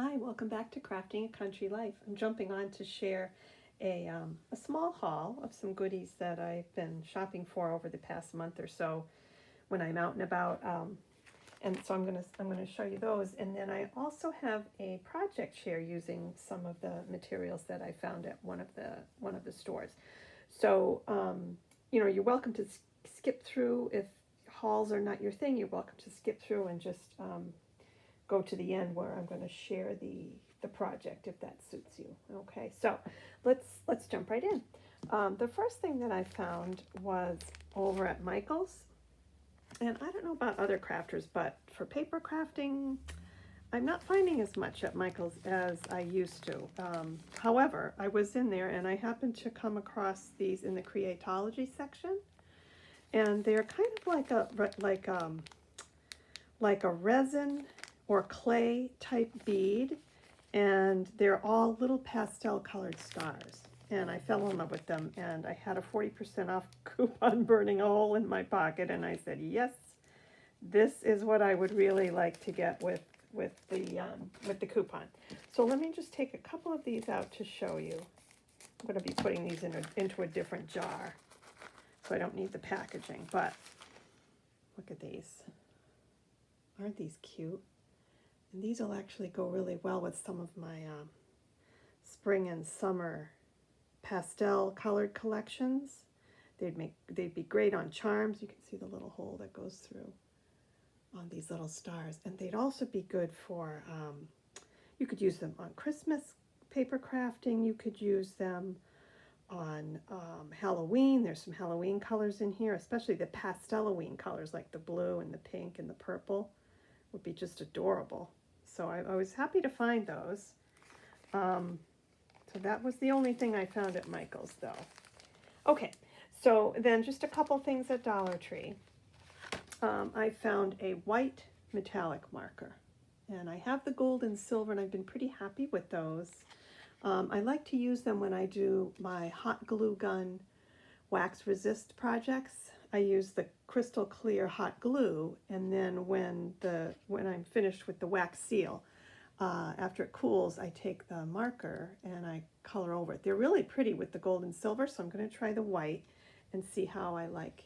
Hi, welcome back to Crafting a Country Life. I'm jumping on to share a small haul of some goodies that I've been shopping for over the past month or so when I'm out and about. And so I'm gonna show you those. And then I also have a project share using some of the materials that I found at one of the stores. So you're welcome to skip through if hauls are not your thing. You're welcome to skip through and just go to the end where I'm going to share the project if that suits you. Okay, so let's jump right in. The first thing that I found was over at Michael's, and I don't know about other crafters, but for paper crafting, I'm not finding as much at Michael's as I used to. However, I was in there and I happened to come across these in the Creatology section, and they're kind of like a resin or clay type bead, and they're all little pastel colored stars. And I fell in love with them, and I had a 40% off coupon burning a hole in my pocket, and I said, yes, this is what I would really like to get with the coupon. So let me just take a couple of these out to show you. I'm going to be putting these into a different jar, so I don't need the packaging, but look at these. Aren't these cute? And these will actually go really well with some of my spring and summer pastel colored collections. They'd be great on charms. You can see the little hole that goes through on these little stars. And they'd also be good for, you could use them on Christmas paper crafting. You could use them on Halloween. There's some Halloween colors in here, especially the pastel-Halloween colors like the blue and the pink and the purple would be just adorable. So I was happy to find those. So that was the only thing I found at Michael's, though. Okay, so then just a couple things at Dollar Tree. I found a white metallic marker, and I have the gold and silver, and I've been pretty happy with those. I like to use them when I do my hot glue gun wax resist projects. I use the crystal clear hot glue, and then when I'm finished with the wax seal, after it cools, I take the marker and I color over it. They're really pretty with the gold and silver, so I'm going to try the white and see how I like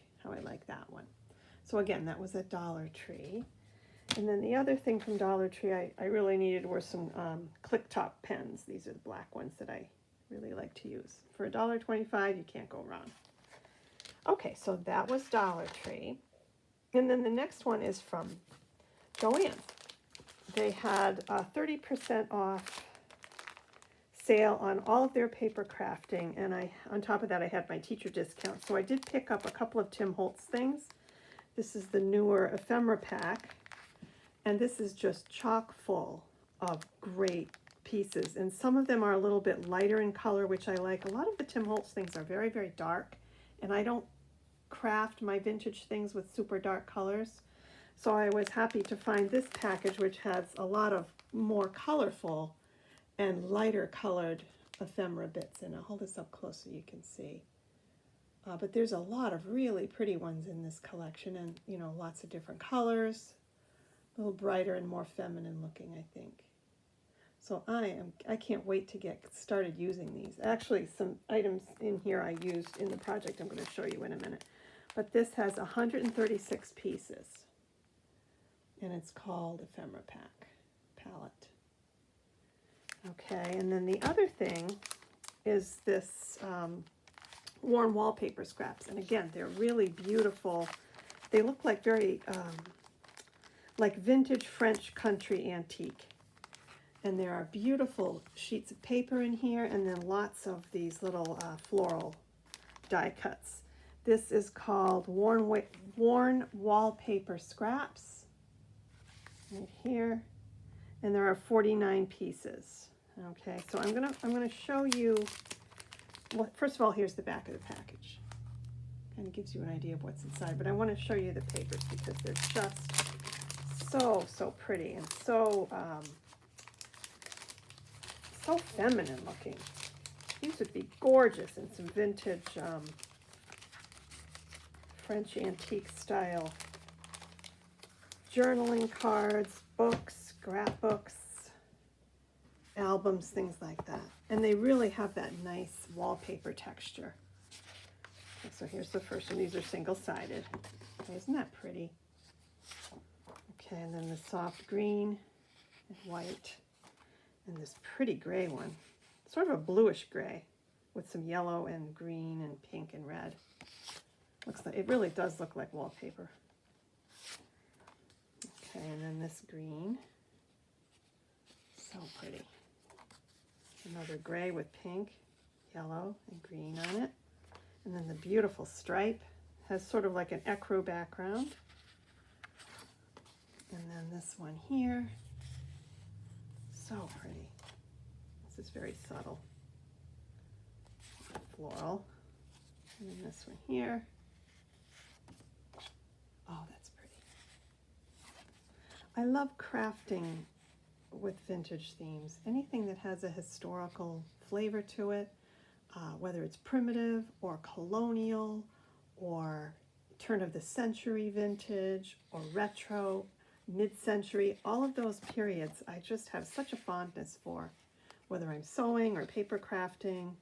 that one. So again, that was at Dollar Tree. And then the other thing from Dollar Tree I really needed were some click top pens. These are the black ones that I really like to use. For $1.25, you can't go wrong. Okay, so that was Dollar Tree. And then the next one is from Joann. They had a 30% off sale on all of their paper crafting, and on top of that I had my teacher discount. So I did pick up a couple of Tim Holtz things. This is the newer ephemera pack, and this is just chock full of great pieces. And some of them are a little bit lighter in color, which I like. A lot of the Tim Holtz things are very, very dark, and I don't craft my vintage things with super dark colors. So I was happy to find this package, which has a lot of more colorful and lighter colored ephemera bits in it. I'll hold this up close so you can see. But there's a lot of really pretty ones in this collection, and lots of different colors, a little brighter and more feminine looking, I think. So I can't wait to get started using these. Actually, some items in here I used in the project I'm going to show you in a minute. But this has 136 pieces, and it's called Ephemera Palette. Okay, and then the other thing is this worn wallpaper scraps. And again, they're really beautiful. They look like very, like vintage French country antique. And there are beautiful sheets of paper in here, and then lots of these little floral die cuts. This is called Worn Wallpaper Scraps, right here, and there are 49 pieces. Okay, so I'm gonna show you. Well, first of all, here's the back of the package. Kind of gives you an idea of what's inside, but I want to show you the papers because they're just so pretty and so feminine looking. These would be gorgeous in some vintage French antique style journaling cards, books, scrapbooks. albums, things like that. And they really have that nice wallpaper texture. Okay, so here's the first one. These are single-sided. Okay, isn't that pretty? Okay, and then the soft green and white, and this pretty gray one. Sort of a bluish gray with some yellow and green and pink and red. Looks like, it really does look like wallpaper. Okay, and then this green. So pretty. Another gray with pink, yellow, and green on it. And then the beautiful stripe has sort of like an ecru background. And then this one here, so pretty. This is very subtle. Floral. And then this one here. Oh, that's pretty. I love crafting with vintage themes. Anything that has a historical flavor to it, whether it's primitive or colonial or turn of the century vintage or retro, mid-century, all of those periods I just have such a fondness for, whether I'm sewing or paper crafting.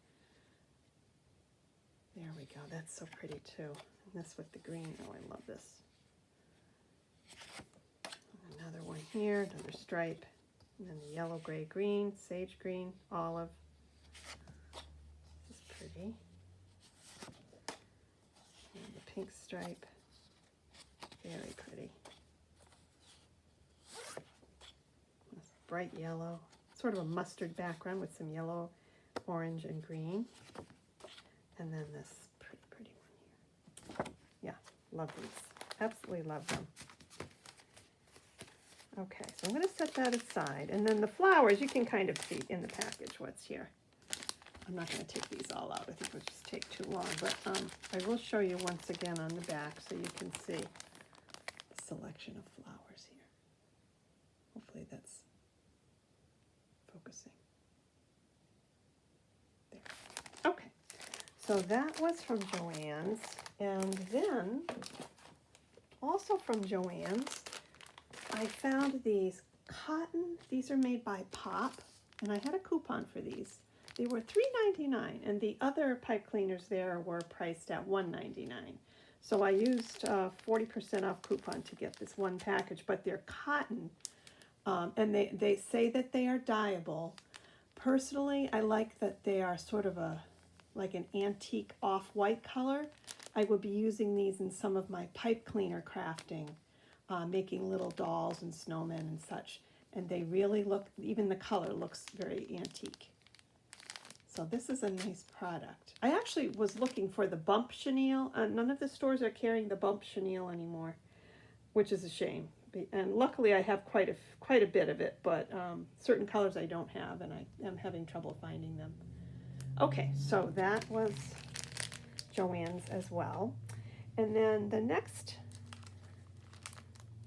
There we go, that's so pretty too. And this with the green, oh, I love this. Another one here, another stripe. And then the yellow, gray, green, sage green, olive. This is pretty. And the pink stripe, very pretty. This bright yellow, sort of a mustard background with some yellow, orange, and green. And then this pretty one here. Yeah, love these. Absolutely love them. Okay, so I'm going to set that aside. And then the flowers, you can kind of see in the package what's here. I'm not going to take these all out. I think it would just take too long. But I will show you once again on the back so you can see the selection of flowers here. Hopefully that's focusing. There. Okay, so that was from Joann's. And then, also from Joann's, I found these cotton, these are made by Pop, and I had a coupon for these. They were $3.99, and the other pipe cleaners there were priced at $1.99. So I used 40% off coupon to get this one package, but they're cotton, and they say that they are dyeable. Personally, I like that they are sort of like an antique off-white color. I would be using these in some of my pipe cleaner crafting. Making little dolls and snowmen and such. And they really look, even the color looks very antique. So this is a nice product. I actually was looking for the bump chenille. None of the stores are carrying the bump chenille anymore, which is a shame. And luckily I have quite a bit of it, but certain colors I don't have, and I am having trouble finding them. Okay, so that was Joann's as well. And then the next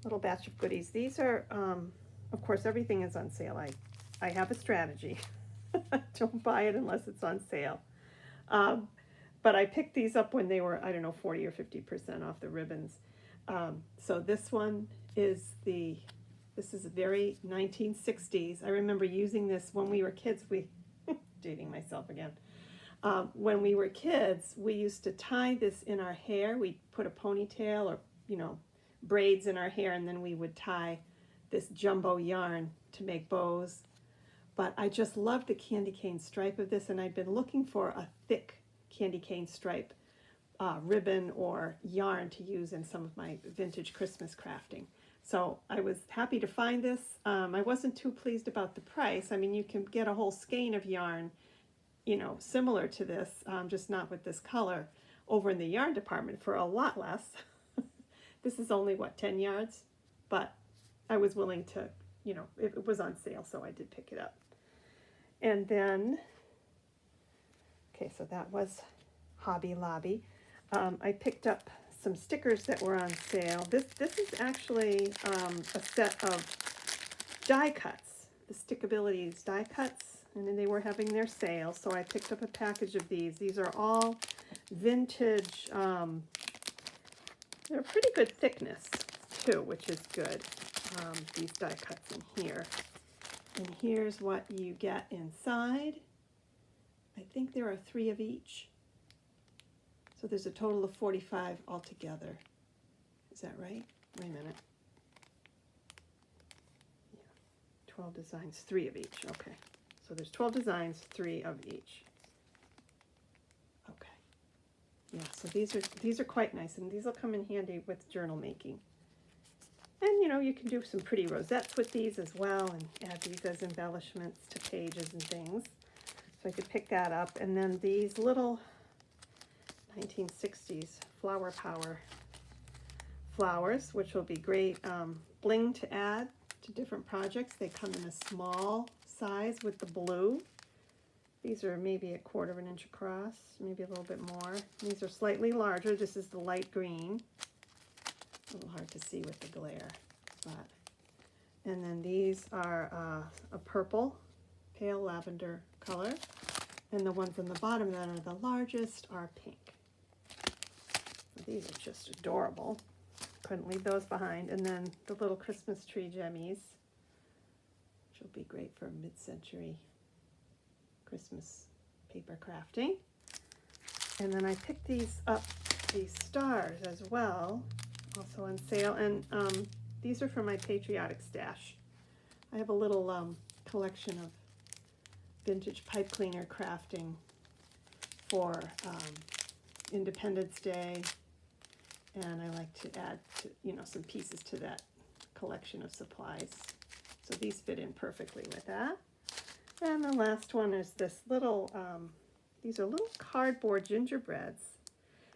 little batch of goodies. These are, of course, everything is on sale. I have a strategy. Don't buy it unless it's on sale. But I picked these up when they were, I don't know, 40 or 50% off the ribbons. So this one is this is very 1960s. I remember using this when we were kids. Dating myself again. When we were kids, we used to tie this in our hair. We'd put a ponytail or, braids in our hair, and then we would tie this jumbo yarn to make bows. But I just loved the candy cane stripe of this, and I'd been looking for a thick candy cane stripe ribbon or yarn to use in some of my vintage Christmas crafting. So I was happy to find this. I wasn't too pleased about the price. I mean, you can get a whole skein of yarn, similar to this, just not with this color, over in the yarn department for a lot less. This is only, 10 yards? But I was willing to, it was on sale, so I did pick it up. And then, okay, so that was Hobby Lobby. I picked up some stickers that were on sale. This is actually a set of die cuts, the Stickabilities die cuts, and then they were having their sale, so I picked up a package of these. These are all vintage. They're pretty good thickness too, which is good. These die cuts in here. And here's what you get inside. I think there are 3 of each. So there's a total of 45 altogether. Is that right? Wait a minute. Yeah. 12 designs, 3 of each. Okay. So there's 12 designs, 3 of each. Okay. Yeah, so these are quite nice, and these will come in handy with journal making. And you know, you can do some pretty rosettes with these as well, and add these as embellishments to pages and things. So I could pick that up. And then these little 1960s Flower Power flowers, which will be great bling to add to different projects. They come in a small size with the blue. These are maybe 1/4 inch across, maybe a little bit more. These are slightly larger. This is the light green. A little hard to see with the glare, but. And then these are a purple, pale lavender color. And the ones on the bottom that are the largest are pink. These are just adorable. Couldn't leave those behind. And then the little Christmas tree gemmies, which will be great for mid-century Christmas paper crafting. And then I picked these up, these stars as well, also on sale. And these are from my patriotic stash. I have a little collection of vintage pipe cleaner crafting for Independence Day, and I like to add some pieces to that collection of supplies. So these fit in perfectly with that. And the last one is this little, these are little cardboard gingerbreads,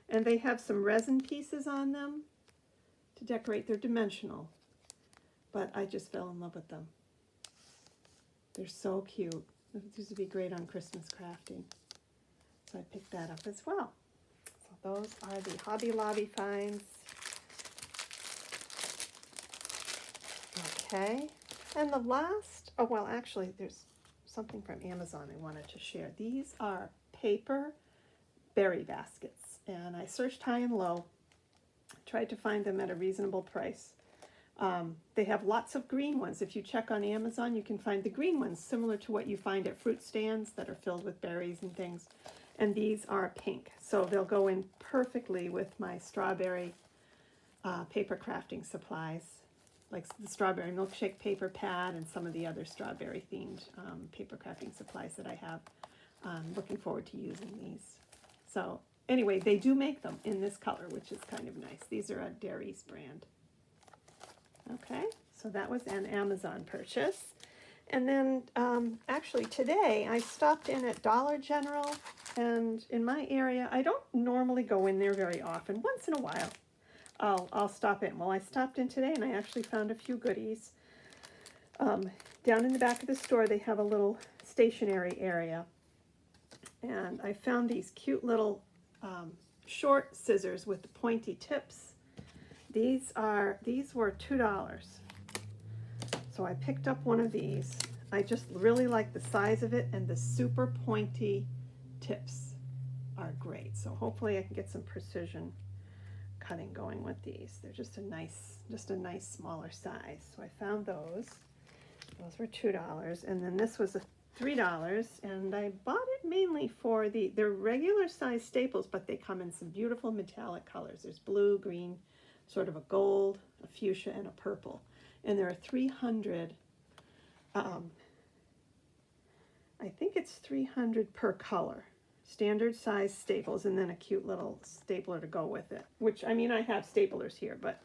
and they have some resin pieces on them to decorate. They're dimensional, but I just fell in love with them. They're so cute. These would be great on Christmas crafting. So I picked that up as well. So those are the Hobby Lobby finds. Okay. And the last, oh well, actually there's something from Amazon I wanted to share. These are paper berry baskets. And I searched high and low, tried to find them at a reasonable price. They have lots of green ones. If you check on Amazon, you can find the green ones similar to what you find at fruit stands that are filled with berries and things. And these are pink, so they'll go in perfectly with my strawberry paper crafting supplies, like the strawberry milkshake paper pad and some of the other strawberry themed paper crafting supplies that I have. Looking forward to using these. So anyway, they do make them in this color, which is kind of nice. These are a Dairies brand. Okay, so that was an Amazon purchase. And then actually today I stopped in at Dollar General, and in my area, I don't normally go in there very often. Once in a while I'll stop in. Well, I stopped in today and I actually found a few goodies. Down in the back of the store they have a little stationery area, and I found these cute little short scissors with the pointy tips. These were $2. So I picked up one of these. I just really like the size of it, and the super pointy tips are great. So hopefully I can get some precision cutting going with these. They're just a nice smaller size. So I found those. Those were $2. And then this was $3, and I bought it mainly for they're regular size staples, but they come in some beautiful metallic colors. There's blue, green, sort of a gold, a fuchsia, and a purple. And there are 300, I think it's 300 per color, standard size staples, and then a cute little stapler to go with it. Which, I mean, I have staplers here, but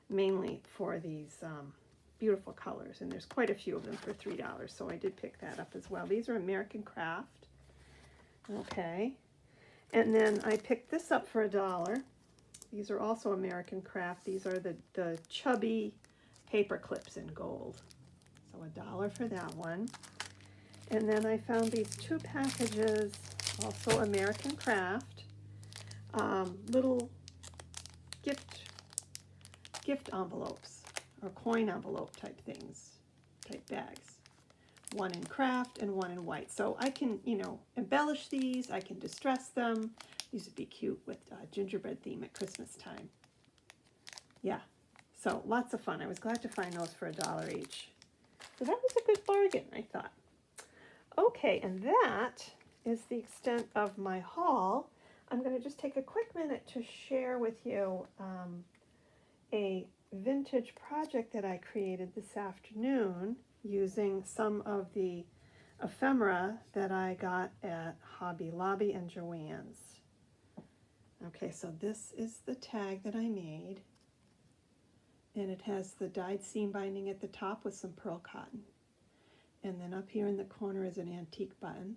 mainly for these beautiful colors. And there's quite a few of them for $3, so I did pick that up as well. These are American Craft. Okay. And then I picked this up for $1. These are also American Craft. These are the chubby paper clips in gold. So $1 for that one. And then I found these 2 packages, also American Craft, little gift envelopes or coin envelope type things, type bags. One in craft and one in white. So I can, embellish these. I can distress them. These would be cute with gingerbread theme at Christmas time. Yeah, so lots of fun. I was glad to find those for $1 each. So that was a good bargain, I thought. Okay, and that is the extent of my haul. I'm going to just take a quick minute to share with you a vintage project that I created this afternoon using some of the ephemera that I got at Hobby Lobby and Joann's. Okay, so this is the tag that I made, and it has the dyed seam binding at the top with some pearl cotton. And then up here in the corner is an antique button,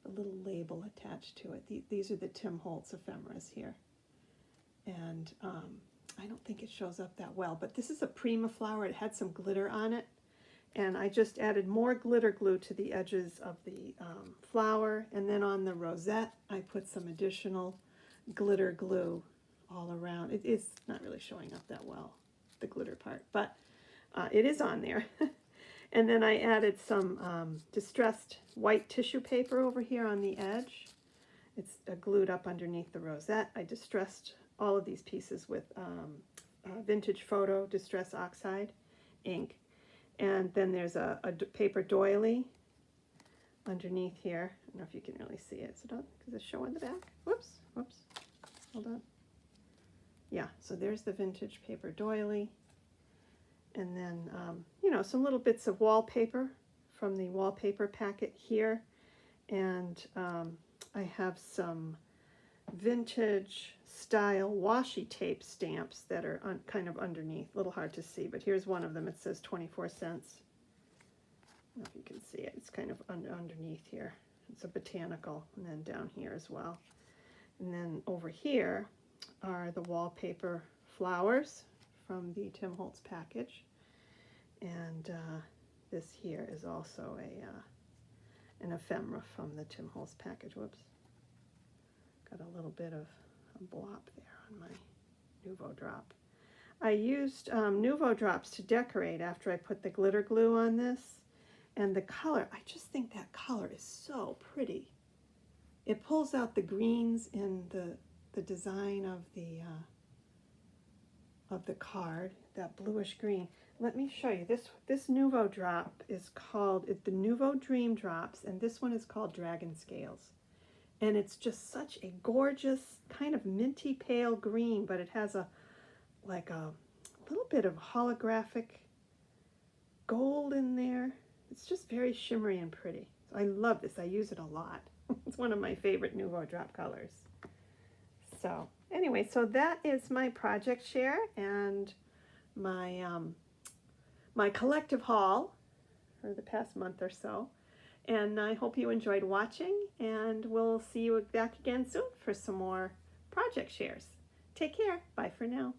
a little label attached to it. These are the Tim Holtz ephemeras here. And I don't think it shows up that well, but this is a Prima flower. It had some glitter on it. And I just added more glitter glue to the edges of the flower. And then on the rosette, I put some additional glitter glue all around. It's not really showing up that well, the glitter part, but it is on there. And then I added some distressed white tissue paper over here on the edge. It's glued up underneath the rosette. I distressed all of these pieces with Vintage Photo Distress Oxide ink. And then there's a paper doily underneath here. I don't know if you can really see it. So does it show in the back? Whoops, hold on. Yeah, so there's the vintage paper doily. And then, you know, some little bits of wallpaper from the wallpaper packet here. And I have some vintage style washi tape stamps that are kind of underneath. A little hard to see, but here's one of them. It says 24 cents. I don't know if you can see it. It's kind of underneath here. It's a botanical, and then down here as well. And then over here are the wallpaper flowers from the Tim Holtz package. And this here is also an ephemera from the Tim Holtz package. Whoops. Got a little bit of a blop there on my Nuvo drop. I used Nuvo drops to decorate after I put the glitter glue on this. And the color, I just think that color is so pretty. It pulls out the greens in the design of the card, that bluish green. Let me show you. This Nuvo drop is called the Nuvo Dream Drops, and this one is called Dragon Scales. And it's just such a gorgeous kind of minty pale green, but it has like a little bit of holographic gold in there. It's just very shimmery and pretty. So I love this. I use it a lot. It's one of my favorite Nuvo drop colors. So anyway, so that is my project share and my my collective haul for the past month or so. And I hope you enjoyed watching, and we'll see you back again soon for some more project shares. Take care. Bye for now.